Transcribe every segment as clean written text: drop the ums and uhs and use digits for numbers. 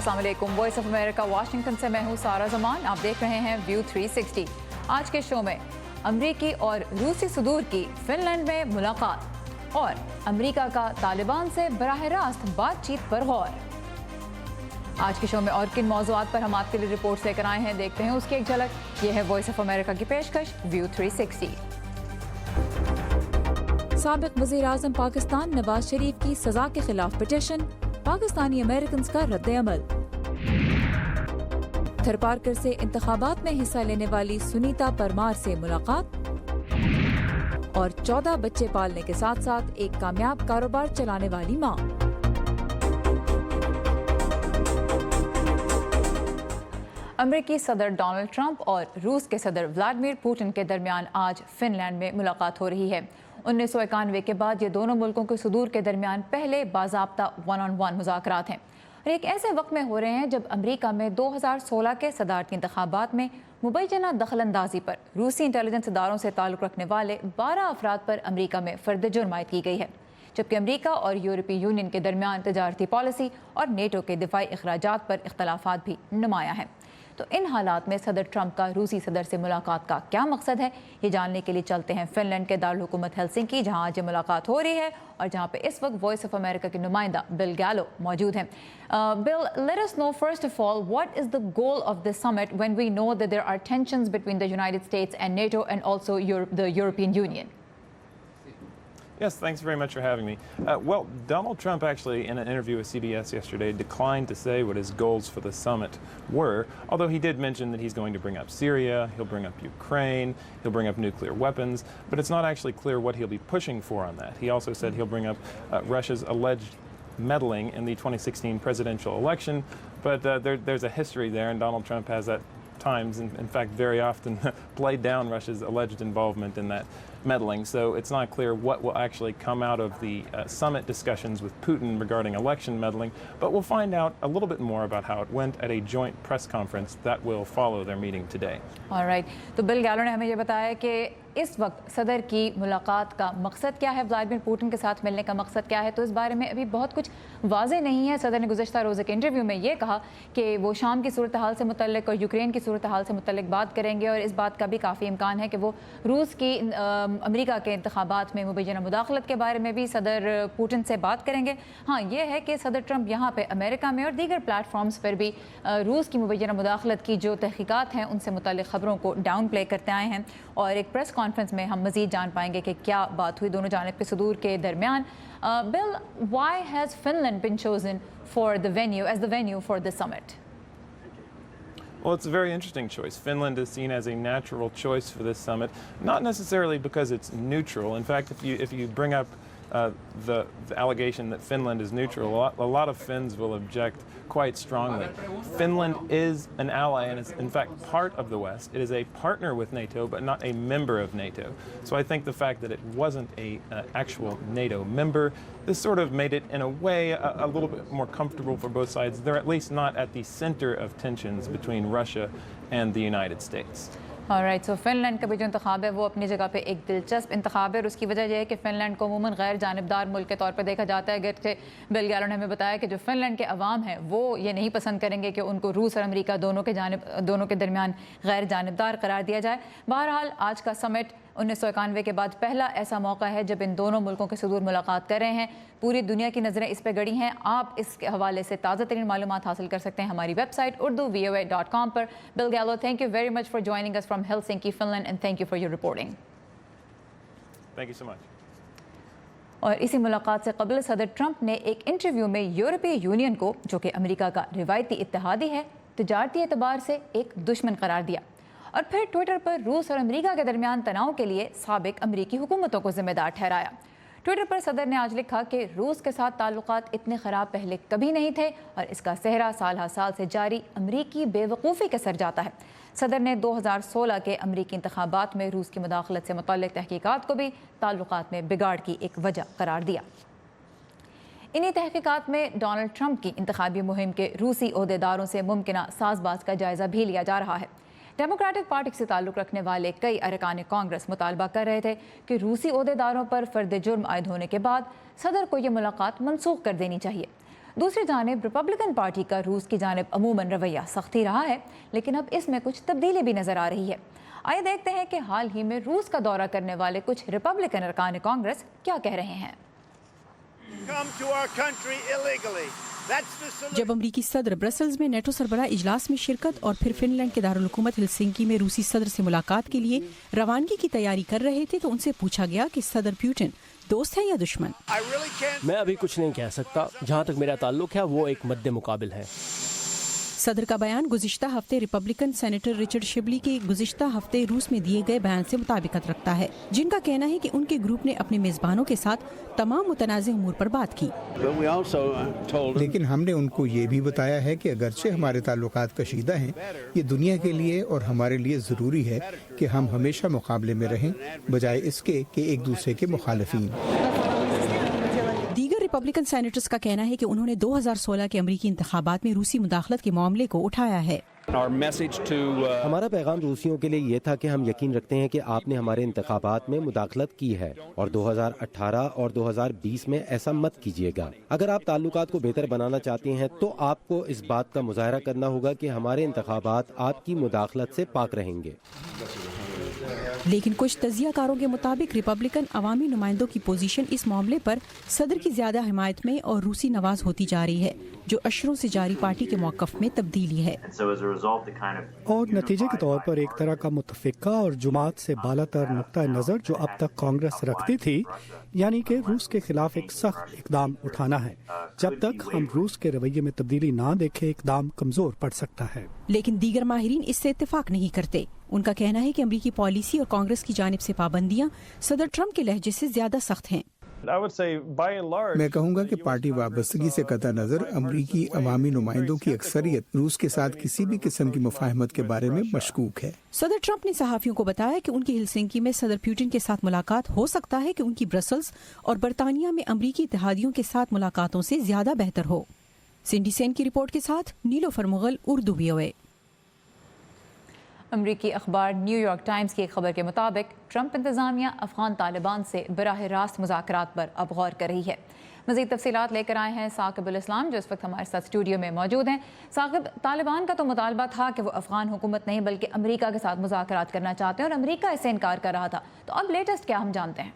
अस्सलाम वालेकुम। Voice of America Washington से मैं हूँ सारा जमान। आप देख रहे हैं व्यू 360। आज के शो में अमरीकी और रूसी सदूर की फिनलैंड में मुलाकात और अमरीका का तालिबान से बराह रास्त बातचीत पर गौर। आज के शो में और किन मौज़ूआत पर हम आपके लिए रिपोर्ट्स लेकर आए हैं, देखते हैं उसकी एक झलक। ये है वॉइस ऑफ अमेरिका की पेशकश व्यू 360। साबिक वज़ीर आज़म पाकिस्तान नवाज शरीफ की सजा के खिलाफ पिटीशन, पाकिस्तानी अमेरिकन का रद्द-ए-अमल। थरपारकर से इंतखाबात में हिस्सा लेने वाली सुनीता परमार से मुलाकात और 14 बच्चे पालने के साथ साथ एक कामयाब कारोबार चलाने वाली मां। अमेरिकी सदर डोनाल्ड ट्रंप और रूस के सदर व्लादिमीर पुतिन के दरमियान आज फिनलैंड में मुलाकात हो रही है। 1991 के बाद ये दोनों मुल्कों के सुदूर के दरमियान पहले बाज़ाब्ता वन-ऑन-वन मुज़ाकरात हैं और एक ऐसे वक्त में हो रहे हैं जब अमेरिका में 2016 के सदारती इंतखाबात में मुबैना दखलंदाजी पर रूसी इंटेलिजेंस इदारों से ताल्लुक़ रखने वाले 12 अफराद पर अमेरिका में फ़र्द जुर्म आयद की गई है, जबकि अमेरिका और यूरोपीय यूनियन के दरमियान तजारती पॉलिसी और नेटो के दिफाई अखराजात पर इख्तलाफात भी नुमाया हैं। तो इन हालात में सदर ट्रंप का रूसी सदर से मुलाकात का क्या मकसद है, ये जानने के लिए चलते हैं फिनलैंड के दारुल हुकूमत हेलसिंकी, जहां आज ये मुलाकात हो रही है और जहां पे इस वक्त वॉइस ऑफ अमेरिका के नुमाइंदा बिल गैलो मौजूद हैं। Bill, let us know first of all what is the goal of this summit when we know that there are tensions between the United States and NATO and also the European Union. Yes, thanks very much for having me. Well, Donald Trump actually, in an interview with CBS yesterday, declined to say what his goals for the summit were, although he did mention that he's going to bring up Syria, he'll bring up Ukraine, he'll bring up nuclear weapons, but it's not actually clear what he'll be pushing for on that. He also said he'll bring up Russia's alleged meddling in the 2016 presidential election, but there's a history there, and Donald Trump has at times, in fact very often, played down Russia's alleged involvement in that meddling. So it's not clear what will actually come out of the summit discussions with Putin regarding election meddling, but we'll find out a little bit more about how it went at a joint press conference that will follow their meeting today. All right. तो bill गैलो ने हमें ये बताया कि इस वक्त सदर की मुलाकात का मकसद क्या है, व्लादिमीर पुतिन के साथ मिलने का मकसद क्या है, तो इस बारे में अभी बहुत कुछ वाज़ेह नहीं है। सदर ने गुज़श्ता रोज़ के इंटरव्यू में ये कहा कि वो शाम की सूरत हाल से मुतल्लिक और यूक्रेन की सूरत हाल से मुतल्लिक बात करेंगे और इस बात का भी काफ़ी इम्कान है कि वो रूस की अमेरिका के इंतखाबात में मुबैना मुदाखलत के बारे में भी सदर पुतिन से बात करेंगे। हाँ, ये है कि सदर ट्रंप यहाँ पे अमेरिका में और दीगर प्लेटफॉर्म्स पर भी रूस की मुबैना मुदाखलत की जो तहकीकात हैं उनसे मुतल्लिक ख़बरों को डाउन प्ले करते आए हैं और एक प्रेस कॉन्फ्रेंस में हम मज़ीद जान पाएंगे कि क्या बात हुई दोनों जानिब के सुदूर के दरमियान। Bill, why has Finland been chosen for the venue as the venue for this summit? Well, it's a very interesting choice. Finland is seen as a natural choice for this summit, not necessarily because it's neutral. In fact, if you bring up the allegation that Finland is neutral, a lot of Finns will object quite strongly. Finland is an ally and is in fact part of the West. It is a partner with NATO, but not a member of NATO. So I think the fact that it wasn't an actual NATO member, this sort of made it in a way a little bit more comfortable for both sides. They're at least not at the center of tensions between Russia and the United States. Alright, so Finland का भी जो इंतखाब है वो अपनी जगह पे एक दिलचस्प इंतखाब है और उसकी वजह यह है कि फिनलैंड को अमूमन गैर जानिबदार मुल्क के तौर पर देखा जाता है। अगरचे बिल गैलो ने हमें बताया कि जो फिनलैंड के अवाम हैं वो ये नहीं पसंद करेंगे कि उनको रूस और अमेरिका दोनों के दरमियान गैर जानिबदार करार दिया जाए। बहरहाल आज का समिट 1991 के बाद पहला ऐसा मौका है जब इन दोनों मुल्कों के सुदूर मुलाकात कर रहे हैं। पूरी दुनिया की नज़रें इस पर गड़ी हैं। आप इसके हवाले से ताज़ा तरीन मालूमात हासिल कर सकते हैं हमारी वेबसाइट urduvoa.com पर। बिल गैलो, thank you very much for joining us from Helsinki, Finland, and thank you for your reporting. Thank you so much. और इसी मुलाकात से कबल सदर ट्रंप ने एक इंटरव्यू में यूरोपीय यूनियन को, जो कि अमेरिका का रिवायती इत्तेहादी है, तजारती एतबार से एक दुश्मन करार दिया और फिर ट्विटर पर रूस और अमेरिका के दरमियान तनाव के लिए साबिक अमेरिकी हुकूमतों को जिम्मेदार ठहराया। ट्विटर पर सदर ने आज लिखा कि रूस के साथ ताल्लुकात इतने ख़राब पहले कभी नहीं थे और इसका सेहरा साल हर साल से जारी अमेरिकी बेवकूफ़ी के सर जाता है। सदर ने 2016 के अमेरिकी इंतखाबात में रूस की मुदाखलत से मुतल्लिक तहकीकात को भी ताल्लुकात में बिगाड़ की एक वजह करार दिया। इन्हीं तहकीकात में डोनाल्ड ट्रंप की इंतखाबी मुहिम के रूसी ओहदेदारों से मुमकिना साजबाज का जायज़ा भी लिया जा रहा है। डेमोक्रेटिक पार्टी से ताल्लुक़ रखने वाले कई अरकान कांग्रेस मुतालबा कर रहे थे कि रूसी ओहदेदारों पर फ़र्द जुर्म आयद होने के बाद सदर को यह मुलाकात मनसूख कर देनी चाहिए। दूसरी जानिब रिपब्लिकन पार्टी का रूस की जानिब अमूमन रवैया सख्त ही रहा है, लेकिन अब इसमें कुछ तब्दीली भी नजर आ रही है। आइए देखते हैं कि हाल ही में रूस का दौरा करने वाले कुछ रिपब्लिकन अरकान कांग्रेस क्या कह रहे हैं। जब अमरीकी सदर ब्रसल्स में नेटो सरबराह इजलास में शिरकत और फिर फिनलैंड के दारुल हुकूमत हेलसिंकी में रूसी सदर से मुलाकात के लिए रवानगी की तैयारी कर रहे थे तो उनसे पूछा गया कि सदर पुतिन दोस्त है या दुश्मन। मैं अभी कुछ नहीं कह सकता। जहाँ तक मेरा ताल्लुक है वो एक मद्दे मुकाबिल है। सदर का बयान गुज़िश्ता हफ्ते रिपब्लिकन सेनेटर रिचर्ड शिबली के गुज़िश्ता हफ्ते रूस में दिए गए बयान से मुताबिकत रखता है, जिनका कहना है कि उनके ग्रुप ने अपने मेज़बानों के साथ तमाम मुतनाज़ उमूर पर बात की। लेकिन हमने उनको ये भी बताया है कि अगरचे हमारे ताल्लुकात कशीदा हैं, ये दुनिया के लिए और हमारे लिए ज़रूरी है कि हम हमेशा मुकाबले में रहें बजाय इसके कि एक दूसरे के मुखालिफिन। दीगर रिपब्लिकन सेनेटर्स का कहना है कि उन्होंने 2016 के अमरीकी इंतखाबात में रूसी मुदाखलत के मामले को उठाया है। हमारा पैगाम रूसियों के लिए ये था कि हम यकीन रखते हैं कि आपने हमारे इंतखाबात में मुदाखलत की है और 2018 और 2020 में ऐसा मत कीजिएगा। अगर आप ताल्लुकात को बेहतर बनाना चाहते हैं तो आपको इस बात का मुजाहरा करना होगा कि हमारे इंतखाबात आपकी मुदाखलत से पाक रहेंगे। लेकिन कुछ तजियाकारों के मुताबिक रिपब्लिकन अवामी नुमाइंदों की पोजीशन इस मामले पर सदर की ज्यादा हिमायत में और रूसी नवाज होती जा रही है, जो अशरों से जारी पार्टी के मौक़िफ़ में तब्दीली है। और नतीजे के तौर पर एक तरह का मुतफ़िक़ा और जुमात से बालातर नुक्ता नज़र जो अब तक कांग्रेस रखती थी, यानी कि रूस के खिलाफ एक सख्त इक़दाम उठाना है। जब तक हम रूस के रवैये में तब्दीली ना देखें, इक़दाम कमज़ोर पड़ सकता है। लेकिन दीगर माहिरीन इससे इत्तेफाक नहीं करते। उनका कहना है कि अमरीकी पॉलिसी और कांग्रेस की जानिब से पाबंदियां सदर ट्रंप के लहजे से ज्यादा सख्त हैं। मैं कहूँगा कि पार्टी वाबस्तगी से कतई नज़र अमरीकी अवामी नुमाइंदों की अक्सरियत रूस के साथ किसी भी किस्म की मुफाहमत के बारे में मशकूक है। सदर ट्रंप ने सहाफ़ियों को बताया कि उनकी हेलसिंकी में सदर पुतिन के साथ मुलाकात हो सकता है कि उनकी ब्रसल्स और बरतानिया में अमरीकी इत्तेहादियों के साथ मुलाकातों से ज्यादा बेहतर हो। सिंडी सेन की रिपोर्ट के साथ नीलोफर मुगल, उर्दू VOA। अमरीकी अखबार न्यूयॉर्क टाइम्स की एक खबर के मुताबिक ट्रंप इंतज़ामिया अफगान तालिबान से बराह रास्त मुज़ाकरात पर अब गौर कर रही है। मज़ीद तफसीलात लेकर आए हैं साकिबुल इस्लाम, जो इस वक्त हमारे साथ स्टूडियो में मौजूद हैं। साकिब, तालिबान का तो मुतालबा था कि वो अफगान हुकूमत नहीं बल्कि अमरीका के साथ मुज़ाकरात करना चाहते हैं और अमरीका इससे इनकार कर रहा था, तो अब लेटेस्ट क्या हम जानते हैं?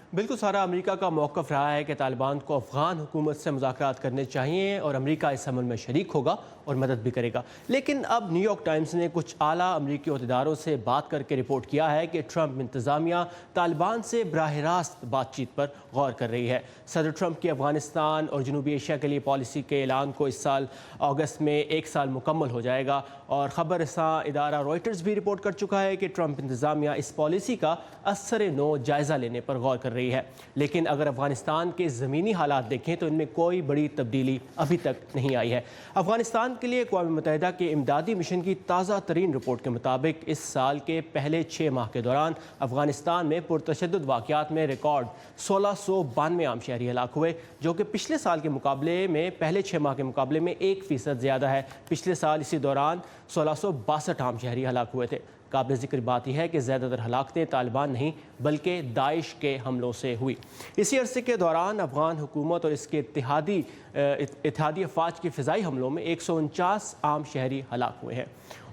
बिल्कुल सारा अमेरिका का मौक़िफ़ रहा है कि तालिबान को अफ़गान हुकूमत से मुज़ाकरात करने चाहिए और अमेरिका इस अमल में शरीक होगा और मदद भी करेगा। लेकिन अब न्यूयॉर्क टाइम्स ने कुछ आला अमरीकी अहदेदारों से बात करके रिपोर्ट किया है कि ट्रंप इंतज़ामिया तालिबान से बराह रास्त बातचीत पर गौर कर रही है। सदर ट्रंप की अफ़गानिस्तान और जनूबी एशिया के लिए पॉलिसी के ऐलान को इस साल अगस्त में 1 साल मुकम्मल हो जाएगा और ख़बर रसां इदारा रॉयटर्स भी रिपोर्ट कर चुका है कि ट्रंप इंतज़ामिया इस पॉलिसी का असर नो जायज़ा लेने पर गौर कर रही है। लेकिन अगर अफ़गानिस्तान के ज़मीनी हालात देखें तो इनमें कोई बड़ी तब्दीली अभी तक नहीं आई है। अफ़गानिस्तान के लिए अक़वाम मुत्तहिदा के इमदादी मिशन की ताज़ा तरीन रिपोर्ट के मुताबिक इस साल के पहले 6 माह के दौरान अफ़गानिस्तान में पुरतशद्दुद वाक़यात में रिकॉर्ड 1692 आम शहरी हलाक हुए, जो कि पिछले साल के मुकाबले में पहले 6 माह के मुकाबले में 1% ज़्यादा है। पिछले साल इसी दौरान 1662 आम शहरी हलाक हुए थे। काबिल ज़िक्र बात यह है कि ज़्यादातर हलाकतें तालिबान नहीं बल्कि दाइश के हमलों से हुई। इसी अरसे के दौरान अफ़गान हुकूमत और इसके इत्तेहादी अफवाज के फ़िज़ाई हमलों में 149 आम शहरी हलाक हुए हैं।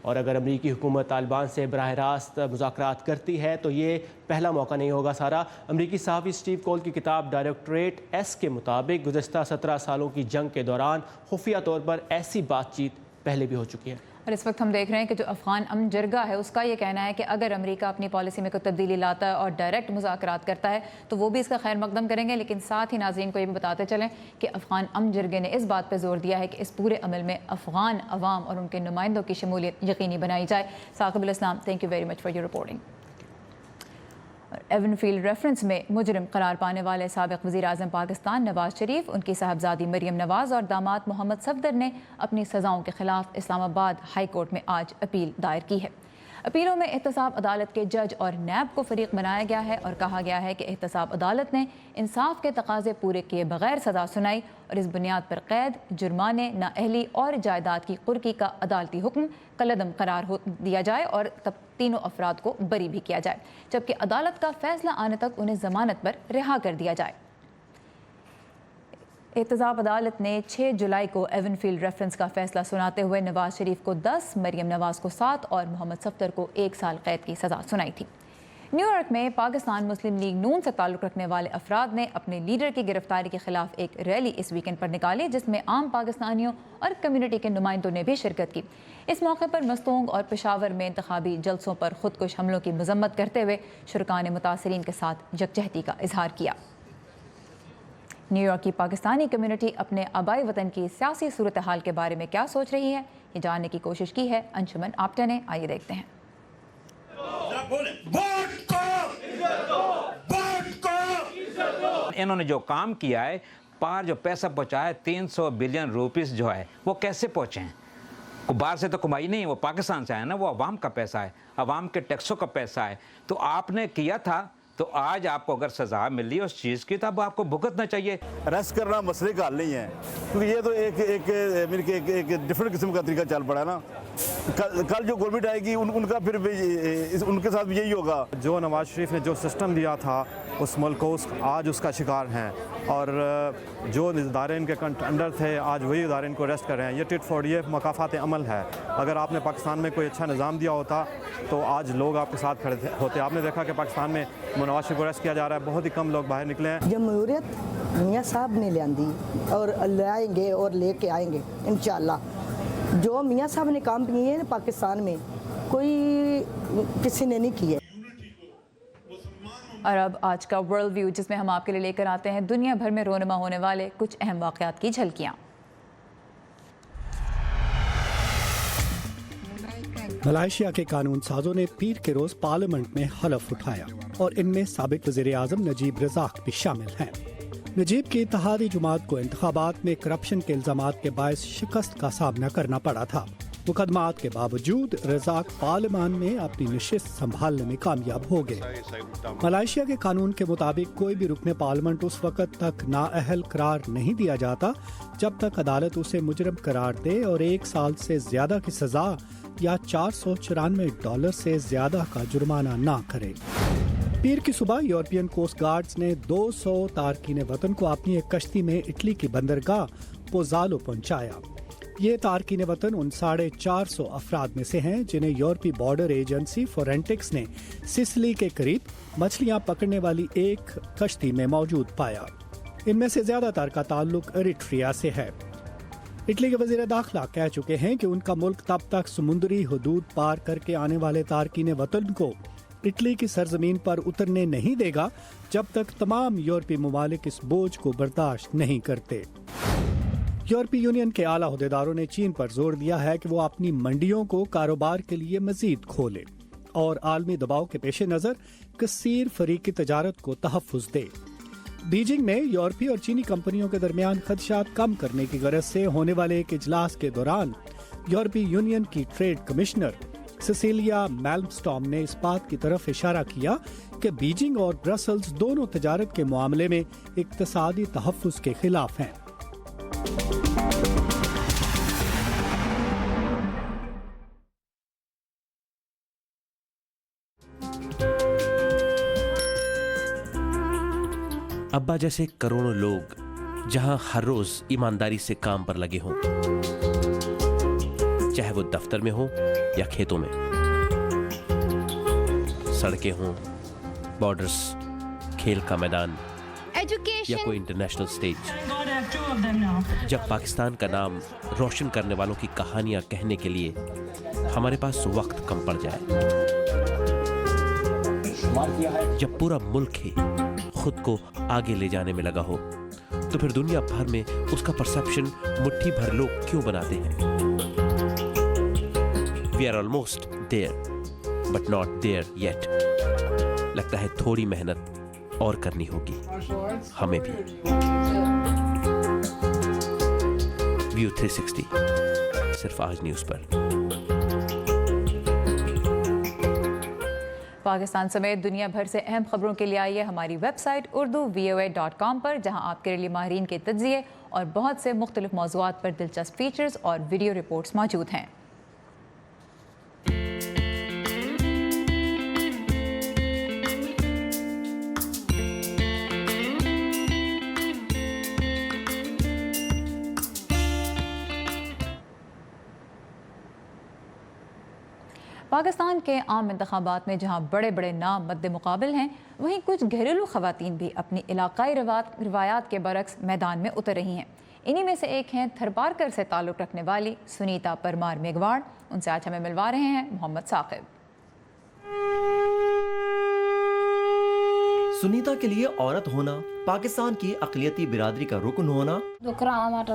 और अगर अमरीकी हुकूमत तालिबान से बराह रास्त मुज़ाकरात करती है तो ये पहला मौका नहीं होगा। सारा अमरीकी सहाफ़ी स्टीव कोल की किताब डायरेक्टरेट एस के मुताबिक गुज़श्ता 17 सालों की जंग के दौरान खुफिया तौर पर ऐसी बातचीत पहले भी हो चुकी है। और इस वक्त हम देख रहे हैं कि जो अफ़गान अमन जरगा है उसका ये कहना है कि अगर अमेरिका अपनी पॉलिसी में कोई तब्दीली लाता है और डायरेक्ट मुज़ाकरात करता है तो वो भी इसका खैर मकदम करेंगे। लेकिन साथ ही नाज़रीन को ये भी बताते चलें कि अफ़गान अमन जरगे ने इस बात पर जोर दिया है कि इस पूरे अमल में अफ़गान अवाम और उनके नुमाइंदों की शमूलियत यकीनी बनाई जाए। Saqibul Islam, thank you very much for your reporting. Avenfield reference में मुजरिम करार पाने वाले साबिक़ वज़ीर आज़म पाकिस्तान नवाज शरीफ, उनकी साहबजादी मरियम नवाज और दामाद मोहम्मद सफदर ने अपनी सज़ाओं के खिलाफ इस्लामाबाद हाई कोर्ट में आज अपील दायर की है। अपीलों में एहतसाब अदालत के जज और नैब को फरीक बनाया गया है और कहा गया है कि एहतसाब अदालत ने इंसाफ के तकाजे पूरे किए बगैर सज़ा सुनाई और इस बुनियाद पर कैद, जुर्माने, नाअहली और जायदाद की कुर्की का अदालती हुक्म कलअदम करार दिया जाए और तब तीनों अफराद को बरी भी किया जाए, जबकि अदालत का फैसला आने तक उन्हें जमानत पर रिहा कर दिया जाए। एहतसाब अदालत ने 6 जुलाई को एवनफील्ड रेफरेंस का फैसला सुनाते हुए नवाज शरीफ को 10, मरियम नवाज को 7 और मोहम्मद सफ्दर को 1 साल कैद की सज़ा सुनाई थी। न्यूयॉर्क में पाकिस्तान मुस्लिम लीग नून से ताल्लुक़ रखने वाले अफराद ने अपने लीडर की गिरफ्तारी के खिलाफ एक रैली इस वीकेंड पर निकाली, जिसमें आम पाकिस्तानियों और कम्युनिटी के नुमाइंदों ने भी शिरकत की। इस मौके पर मस्तूंग और पेशावर में इंतखाबी जलसों पर खुदकुश हमलों की मजम्मत करते हुए शुरका ने मुतासरीन के साथ यकजहती का इजहार किया। न्यूयॉर्क की पाकिस्तानी कम्युनिटी अपने आबाई वतन की सियासी सूरत हाल के बारे में क्या सोच रही है, ये जानने की कोशिश की है अंशुमन आप्टा ने। आइए देखते हैं। इन्होंने जो काम किया है, पार जो पैसा पहुंचाया 300 बिलियन रुपीस जो है वो कैसे पहुंचे हैं? बाहर से तो कमाई नहीं, वो पाकिस्तान से आया ना, वो अवाम का पैसा है, अवाम के टैक्सों का पैसा है। तो आपने किया था, तो आज आपको अगर सजा मिली उस चीज़ की, तब आपको भुगतना चाहिए। अरेस्ट करना मसले का हल नहीं है, क्योंकि ये तो एक डिफरेंट किस्म का तरीका चल पड़ा है ना। कल जो गवर्नमेंट आएगी उनका फिर उनके साथ भी यही होगा। जो नवाज शरीफ ने जो सिस्टम दिया था उस मुल्क को आज उसका शिकार हैं, और जो इदारे इनके अंडर थे आज वही इदारे इनको अरेस्ट कर रहे हैं। ये टिट फॉर ये मकाफात अमल है। अगर आपने पाकिस्तान में कोई अच्छा निज़ाम दिया होता तो आज लोग आपके साथ खड़े होते। आपने देखा कि पाकिस्तान में नवाज शरीफ को अरेस्ट किया जा रहा है, बहुत ही कम लोग बाहर निकले हैं। जमहूरियत मियाँ साहब ने ली और लाएंगे और लेके आएंगे इंशाल्लाह। जो मियाँ साहब ने काम किए हैं पाकिस्तान में कोई किसी ने नहीं किए। और अब आज का वर्ल्ड व्यू, जिसमें हम आपके लिए लेकर आते हैं दुनिया भर में रोनमा होने वाले कुछ अहम वाक़यात की झलकियाँ। मलाइशिया के कानून साजों ने पीर के रोज पार्लियामेंट में हलफ उठाया और इनमें साबिक वज़ीर आज़म नजीब रज़ाक भी शामिल हैं। नजीब की इत्तेहादी जमात को इंतखाबात में करप्शन के इल्जामात के बायस शिकस्त का सामना करना पड़ा था। मुकदमात के बावजूद रज़ाक पार्लियामान में अपनी नशिस्त संभालने में कामयाब हो गए। मलाइशिया के कानून के मुताबिक कोई भी रुकने पार्लियामेंट उस वक्त तक नाअहल करार नहीं दिया जाता जब तक अदालत उसे मुजरम करार दे और 1 साल से ज्यादा की सजा या $494 से ज्यादा का जुर्माना ना करे। पीर की सुबह यूरोपियन कोस्ट गार्ड्स ने 200 तारकीन वतन को अपनी एक कश्ती में इटली की बंदरगाह पोज़ालो पहुंचाया। ये तारकीन वतन उन 450 अफराद में से हैं जिन्हें यूरोपीय बॉर्डर एजेंसी फोरेंटिक्स ने सिसिली के करीब मछलियां पकड़ने वाली एक कश्ती में मौजूद पाया। इनमें से ज्यादातर का ताल्लुक एरिट्रिया से है। इटली के वजीर दाखिला कह चुके हैं कि उनका मुल्क तब तक समुद्री हदूद पार करके आने वाले तारकीन वतन को इटली की सरजमीन पर उतरने नहीं देगा जब तक तमाम यूरोपीय ममालिक इस बोझ को बर्दाश्त नहीं करते। यूरोपीय यूनियन के आला अहदेदारों ने चीन पर जोर दिया है कि वो अपनी मंडियों को कारोबार के लिए मजीद खोले और आलमी दबाव के पेश नज़र कसीर फरीकी तजारत को तहफ़्फ़ुज़ दे। बीजिंग में यूरोपीय और चीनी कंपनियों के दरमियान खदशात कम करने की गरज से होने वाले एक इजलास के दौरान यूरोपीय यूनियन की ट्रेड कमिश्नर सिसिलिया मैल्मस्टॉर्म ने इस बात की तरफ इशारा किया कि बीजिंग और ब्रसल्स दोनों तजारत के मामले में इक्तसादी तहफ़्फ़ुज़ के खिलाफ हैं। अब्बा जैसे करोड़ों लोग जहां हर रोज ईमानदारी से काम पर लगे हों, चाहे वो दफ्तर में हो या खेतों में, सड़कें हों, बॉर्डर्स, खेल का मैदान या कोई इंटरनेशनल स्टेज। जब पाकिस्तान का नाम रोशन करने वालों की कहानियां कहने के लिए हमारे पास वक्त कम पड़ जाए, जब पूरा मुल्क ही खुद को आगे ले जाने में लगा हो, तो फिर दुनिया भर में उसका परसेप्शन मुट्ठी भर लोग क्यों बनाते हैं? We are almost there, but not there yet. लगता है थोड़ी मेहनत और करनी होगी हमें भी। व्यू 360 सिर्फ आज न्यूज़ पर। पाकिस्तान समेत दुनिया भर से अहम खबरों के लिए आइए हमारी वेबसाइट urdu.voa.com पर, जहां आपके लिए माहिरीन के तज्ज़िये और बहुत से मुख्तलिफ मौज़ूआत पर दिलचस्प फीचर्स और वीडियो रिपोर्ट्स मौजूद हैं। پاکستان کے عام انتخابات میں جہاں بڑے بڑے نام مد مقابل ہیں، وہیں کچھ گھریلو خواتین بھی اپنی علاقائی روایات کے برعکس میدان میں اتر رہی ہیں۔ انہی میں سے ایک ہیں تھرپارکر سے تعلق رکھنے والی سنیتا پرمار میگواڑ۔ ان سے آج ہمیں ملوا رہے ہیں محمد ثاقب۔ سنیتا کے لیے عورت ہونا، پاکستان کی اقلیتی برادری کا رکن ہونا،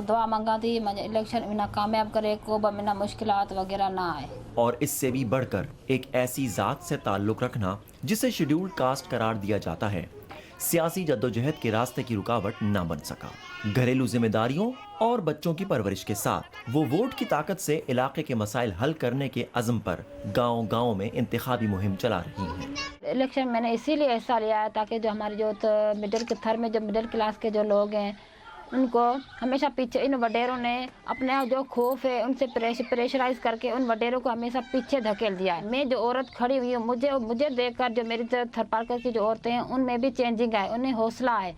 دعا منگا تھی الیکشن میں کامیاب کرے، کو بنا مشکلات وغیرہ نہ آئے، اور اس سے بھی بڑھ کر ایک ایسی ذات سے تعلق رکھنا جسے شیڈیولڈ کاسٹ قرار دیا جاتا ہے، سیاسی جدوجہد کے راستے کی رکاوٹ نہ بن سکا۔ گھریلو ذمہ داریوں اور بچوں کی پرورش کے ساتھ وہ ووٹ کی طاقت سے علاقے کے مسائل حل کرنے کے عزم پر گاؤں گاؤں میں انتخابی مہم چلا رہی ہیں۔ الیکشن میں نے اسی لیے حصہ لیا ہے تاکہ جو ہمارے جو مڈل کے تھر میں جو مڈل کلاس کے جو لوگ ہیں ان کو ہمیشہ پیچھے، ان وڈیروں نے اپنے جو خوف ہے ان سے پریشرائز کر کے ان وڈیروں کو ہمیشہ پیچھے دھکیل دیا ہے۔ میں جو عورت کھڑی ہوئی ہوں، مجھے دیکھ کر جو میری تھرپارکر کی جو عورتیں ہیں ان میں بھی چینجنگ آئے، انہیں حوصلہ آئے،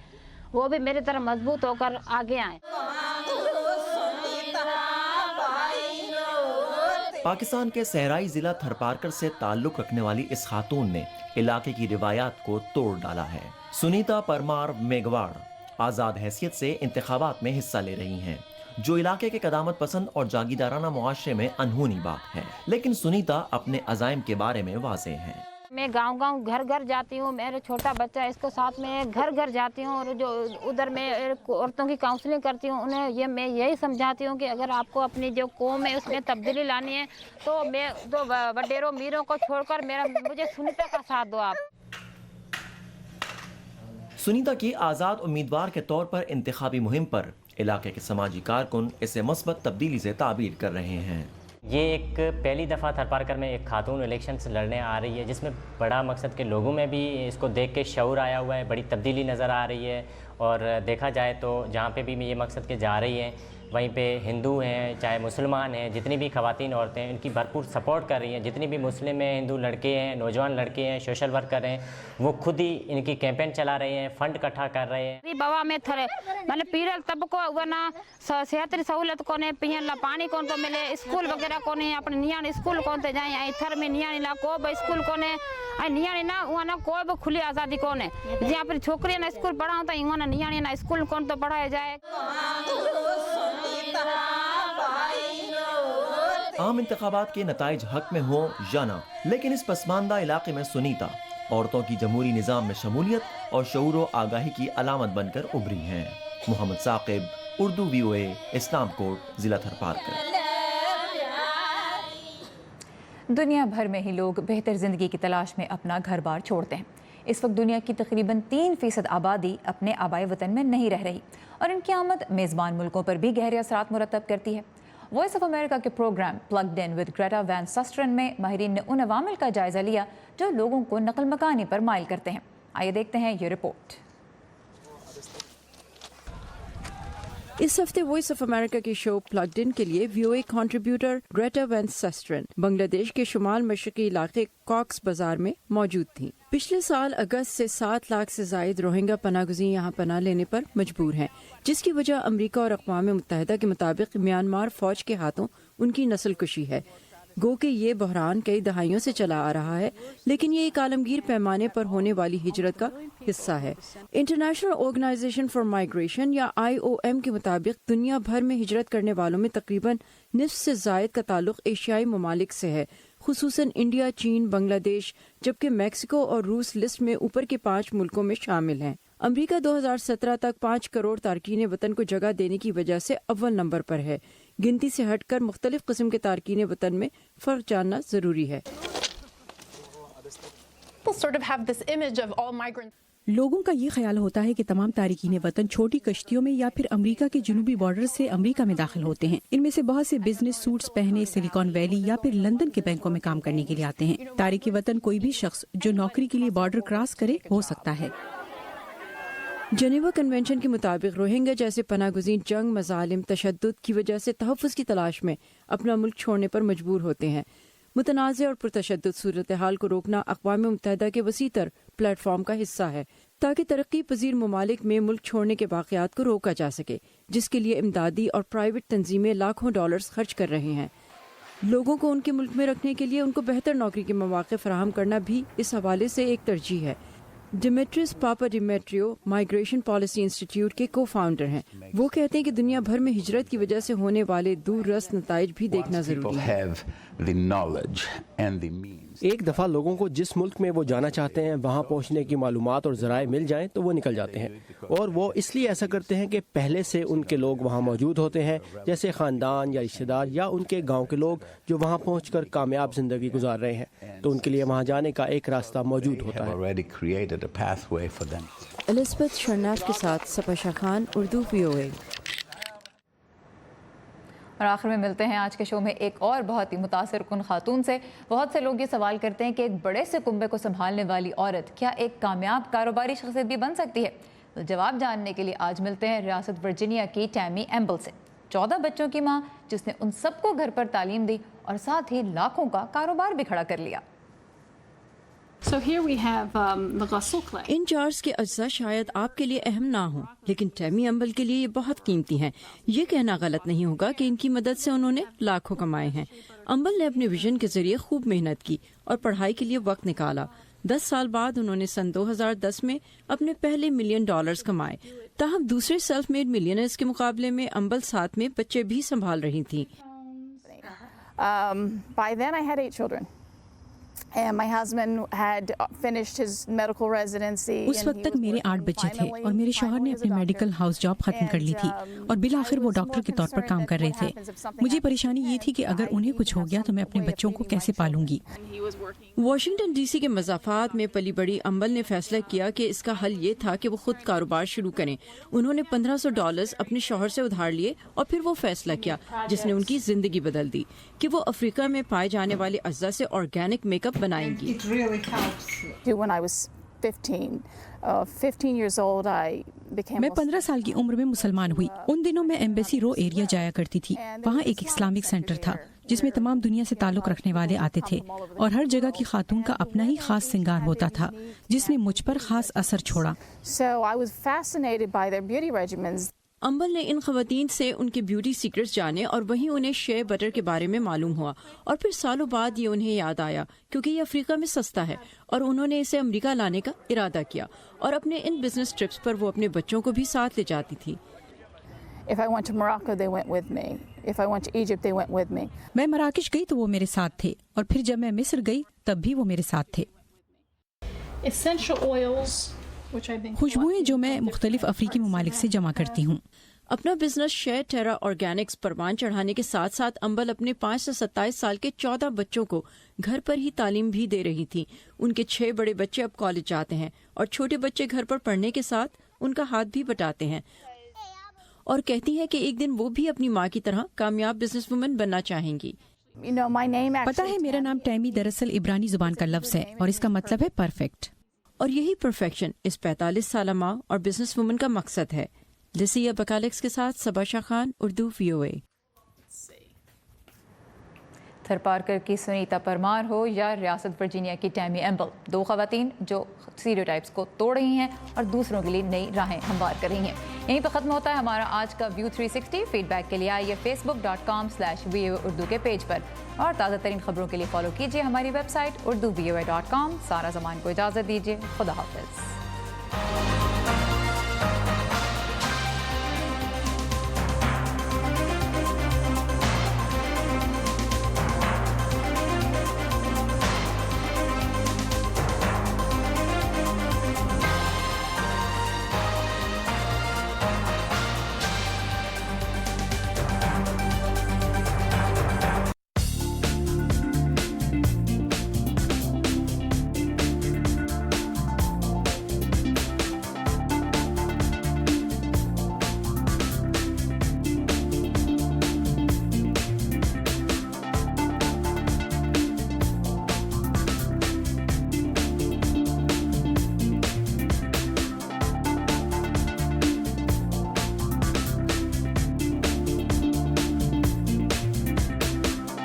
وہ بھی میری طرح مضبوط ہو کر آگے آئیں۔ پاکستان کے صحرائی ضلع تھرپارکر سے تعلق رکھنے والی اس خاتون نے علاقے کی روایات کو توڑ ڈالا ہے۔ سنیتا پرمار میگواڑ آزاد حیثیت سے انتخابات میں حصہ لے رہی ہیں، جو علاقے کے قدامت پسند اور جاگیردارانہ معاشرے میں انہونی بات ہے، لیکن سنیتا اپنے عزائم کے بارے میں واضح ہیں۔ میں گاؤں گاؤں گھر گھر جاتی ہوں، میرا چھوٹا بچہ ہے، اس کو ساتھ میں گھر گھر جاتی ہوں، اور جو ادھر میں عورتوں کی کاؤنسلنگ کرتی ہوں، انہیں میں یہی سمجھاتی ہوں کہ اگر آپ کو اپنی جو قوم ہے اس میں تبدیلی لانی ہے تو میں دو وڈیروں میروں کو چھوڑ کر مجھے سنیتا کا ساتھ دو آپ۔ سنیتا کی آزاد امیدوار کے طور پر انتخابی مہم پر علاقے کے سماجی کارکن اسے مثبت تبدیلی سے تعبیر کر رہے ہیں۔ یہ ایک پہلی دفعہ تھرپارکر میں ایک خاتون الیکشن سے لڑنے آ رہی ہے، جس میں بڑا مقصد کہ لوگوں میں بھی اس کو دیکھ کے شعور آیا ہوا ہے، بڑی تبدیلی نظر آ رہی ہے، اور دیکھا جائے تو جہاں پہ بھی یہ مقصد کہ جا رہی ہیں وہیں پہ ہندو ہیں چاہے مسلمان ہیں، جتنی بھی خواتین عورتیں ہیں ان کی بھرپور سپورٹ کر رہی ہیں، جتنی بھی مسلم ہیں، ہندو لڑکے ہیں، نوجوان لڑکے ہیں، سوشل ورکر ہیں، وہ خود ہی ان کی کیمپین چلا رہے ہیں، فنڈ اکٹھا کر رہے ہیں۔ بوا میں تھرے مطلب پیرل طبقو ورنہ صحت سہولت کونے پیئن لا پانی کون تو ملے، اسکول وغیرہ کونے، اپنے نیاں اسکول کون تے جائیں، ای تھر میں نیاں لا کو بھی اسکول کونے، ای نیاں نہ وہاں کوئی بھی کھلی آزادی کونے، جی اپنی چھوکریاں نہ اسکول پڑھاؤں تو وہاں نیاں نہ اسکول کون تو پڑھایا جائے۔ عام انتخابات کے نتائج حق میں ہوں یا نہ، لیکن اس پسماندہ علاقے میں سنیتا عورتوں کی جمہوری نظام میں شمولیت اور شعور و آگاہی کی علامت بن کر ابھری ہیں۔ محمد ثاقب، اردو VOA، اسلام کوٹ، ضلع تھرپارکر۔ دنیا بھر میں ہی لوگ بہتر زندگی کی تلاش میں اپنا گھر بار چھوڑتے ہیں۔ اس وقت دنیا کی تقریباً 3% آبادی اپنے آبائی وطن میں نہیں رہ رہی، اور ان کی آمد میزبان ملکوں پر بھی گہرے اثرات مرتب کرتی ہے۔ وائس آف امریکہ کے programme plugged in with Greta Van Susteren میں ماہرین نے ان عوامل کا جائزہ لیا جو لوگوں کو نقل مکانی پر مائل کرتے ہیں۔ آئیے دیکھتے ہیں یہ رپورٹ۔ اس ہفتے وائس آف امریکہ کے شو پلگڈ ان کے لیے VOA contributor Greta Van Susteren Bangladesh کے شمال مشرقی علاقے کاکس بازار میں موجود تھیں۔ پچھلے سال اگست سے 7 لاکھ سے زائد روہنگا پناہ گزین یہاں پناہ لینے پر مجبور ہیں، جس کی وجہ امریکہ اور اقوام متحدہ کے مطابق میانمار فوج کے ہاتھوں ان کی نسل کشی ہے۔ گو کہ یہ بحران کئی دہائیوں سے چلا آ رہا ہے، لیکن یہ ایک عالمگیر پیمانے پر ہونے والی ہجرت کا حصہ ہے۔ انٹرنیشنل آرگنائزیشن فار مائیگریشن یا IOM کے مطابق دنیا بھر میں ہجرت کرنے والوں میں تقریباً نصف سے زائد کا تعلق ایشیائی ممالک سے ہے، خصوصاً انڈیا، چین، بنگلہ دیش، جبکہ میکسیکو اور روس لسٹ میں اوپر کے 5 ملکوں میں شامل ہیں۔ امریکہ 2017 تک 5 کروڑ تارکین وطن کو جگہ دینے کی وجہ سے اول نمبر پر ہے۔ گنتی سے ہٹ کر مختلف قسم کے تارکین وطن میں فرق جاننا ضروری ہے۔ لوگوں کا یہ خیال ہوتا ہے کہ تمام تارکین وطن چھوٹی کشتیوں میں یا پھر امریکہ کے جنوبی بارڈر سے امریکہ میں داخل ہوتے ہیں۔ ان میں سے بہت سے بزنس سوٹس پہنے سلیکان ویلی یا پھر لندن کے بینکوں میں کام کرنے کے لیے آتے ہیں۔ تارکین وطن کوئی بھی شخص جو نوکری کے لیے بارڈر کراس کرے ہو سکتا ہے۔ جنیوا کنونشن کے مطابق روہنگا جیسے پناہ گزین جنگ، مظالم، تشدد کی وجہ سے تحفظ کی تلاش میں اپنا ملک چھوڑنے پر مجبور ہوتے ہیں۔ متنازع اور پرتشدد صورتحال کو روکنا اقوام متحدہ کے وسیع تر پلیٹ فارم کا حصہ ہے تاکہ ترقی پذیر ممالک میں ملک چھوڑنے کے واقعات کو روکا جا سکے، جس کے لیے امدادی اور پرائیویٹ تنظیمیں لاکھوں ڈالرز خرچ کر رہے ہیں۔ لوگوں کو ان کے ملک میں رکھنے کے لیے ان کو بہتر نوکری کے مواقع فراہم کرنا بھی اس حوالے سے ایک ترجیح ہے۔ ڈیمیٹریس پاپا ڈیمیٹریو مائیگریشن پالیسی انسٹیٹیوٹ کے کو فاؤنڈر ہیں۔ وہ کہتے ہیں کہ دنیا بھر میں ہجرت کی وجہ سے ہونے والے دور رس نتائج بھی دیکھنا ضروری ہے۔ ایک دفعہ لوگوں کو جس ملک میں وہ جانا چاہتے ہیں وہاں پہنچنے کی معلومات اور ذرائع مل جائیں تو وہ نکل جاتے ہیں، اور وہ اس لیے ایسا کرتے ہیں کہ پہلے سے ان کے لوگ وہاں موجود ہوتے ہیں، جیسے خاندان یا رشتہ دار یا ان کے گاؤں کے لوگ جو وہاں پہنچ کر کامیاب زندگی گزار رہے ہیں، تو ان کے لیے وہاں جانے کا ایک راستہ موجود ہوتا ہے۔ الزبتھ شرناف کے ساتھ سپاشا خان، اردو VOA۔ اور آخر میں ملتے ہیں آج کے شو میں ایک اور بہت ہی متاثر کن خاتون سے۔ بہت سے لوگ یہ سوال کرتے ہیں کہ ایک بڑے سے کنبے کو سنبھالنے والی عورت کیا ایک کامیاب کاروباری شخصیت بھی بن سکتی ہے؟ تو جواب جاننے کے لیے آج ملتے ہیں ریاست ورجینیا کی ٹیمی ایمبل سے، 14 بچوں کی ماں جس نے ان سب کو گھر پر تعلیم دی اور ساتھ ہی لاکھوں کا کاروبار بھی کھڑا کر لیا۔ ان جارز کے اجزاء شاید آپ کے لیے اہم نہ ہوں، لیکن ٹیمی ایمبل کے لیے یہ بہت قیمتی ہیں۔ یہ کہنا غلط نہیں ہوگا کہ ان کی مدد سے انہوں نے لاکھوں کمائے ہیں۔ ایمبل نے اپنے ویژن کے ذریعے خوب محنت کی اور پڑھائی کے لیے وقت نکالا۔ 10 سال بعد انہوں نے سن 2010 میں اپنے پہلے $1 ملین کمائے۔ تاہم دوسرے سیلف میڈ ملینئرز کے مقابلے میں ایمبل ساتھ میں بچے بھی سنبھال رہی تھیں۔ By then I had 8 children. And my husband had finished his medical residency. اس وقت تک میرے 8 بچے تھے اور میرے شوہر نے اپنی میڈیکل ہاؤس جاب ختم کر لی تھی اور بالآخر وہ ڈاکٹر کے طور پر کام کر رہے تھے۔ مجھے پریشانی یہ تھی کہ اگر انہیں کچھ ہو گیا تو میں اپنے بچوں کو کیسے پالوں گی۔ واشنگٹن ڈی سی کے مضافات میں پلی بڑی ایمبل نے فیصلہ کیا کہ اس کا حل یہ تھا کہ وہ خود کاروبار شروع کریں۔ انہوں نے $1500 اپنے شوہر سے ادھار لیے اور پھر وہ فیصلہ کیا جس نے ان کی زندگی بدل دی کہ وہ افریقہ میں پائے جانے والے اجزاء سے آرگینک میک اپ بنائیں گی۔ میں 15 سال کی عمر میں مسلمان ہوئی۔ ان دنوں میں ایمبیسی رو ایریا جایا کرتی تھی۔ وہاں ایک اسلامک سینٹر تھا جس میں تمام دنیا سے تعلق رکھنے والے آتے تھے اور ہر جگہ کی خاتون کا اپنا ہی خاص سنگار ہوتا تھا جس نے مجھ پر خاص اثر چھوڑا۔ ایمبل نے ان خواتین سے ان کے بیوٹی سیکرٹس جانے اور وہیں انہیں شے بٹر کے بارے میں معلوم ہوا، اور پھر سالوں بعد یہ انہیں یاد آیا کیونکہ یہ افریقہ میں سستا ہے، اور انہوں نے اسے امریکہ لانے کا ارادہ کیا، اور اپنے ان بزنس ٹرپس پر وہ اپنے بچوں کو بھی ساتھ لے جاتی تھی۔ میں مراکش گئی تو وہ میرے ساتھ تھے، اور پھر جب میں مصر گئی تب بھی وہ میرے ساتھ تھے۔ خوشبوئیں جو میں مختلف افریقی ممالک سے جمع کرتی ہوں۔ اپنا بزنس شے ٹیرا آرگینکس پروان چڑھانے کے ساتھ ساتھ ایمبل اپنے 5 سے 27 سال کے 14 بچوں کو گھر پر ہی تعلیم بھی دے رہی تھی۔ ان کے 6 بڑے بچے اب کالج جاتے ہیں اور چھوٹے بچے گھر پر پڑھنے کے ساتھ ان کا ہاتھ بھی بٹاتے ہیں، اور کہتی ہیں کہ ایک دن وہ بھی اپنی ماں کی طرح کامیاب بزنس وومن بننا چاہیں گی۔ پتہ ہے میرا نام ٹیمی دراصل عبرانی زبان کا لفظ ہے اور اس کا مطلب ہے پرفیکٹ، اور یہی پرفیکشن اس 45 سالہ ماں اور بزنس وومن کا مقصد ہے۔ لسیا بکالکس کے ساتھ سباشا خان، اردو VOA۔ تھر پارکر کی سنیتا پرمار ہو یا ریاست ورجینیا کی ٹیمی ایمبل، 2 خواتین جو اسٹیریوٹائپس کو توڑ رہی ہیں اور دوسروں کے لیے نئی راہیں ہموار کر رہی ہیں۔ یہیں پہ ختم ہوتا ہے ہمارا آج کا ویو 360۔ فیڈ بیک کے لیے آئیے facebook.com/VOA اردو کے پیج پر، اور تازہ ترین خبروں کے لیے فالو کیجیے ہماری ویب سائٹ urduvoa.com۔ سارا زمان کو اجازت دیجیے، خدا حافظ۔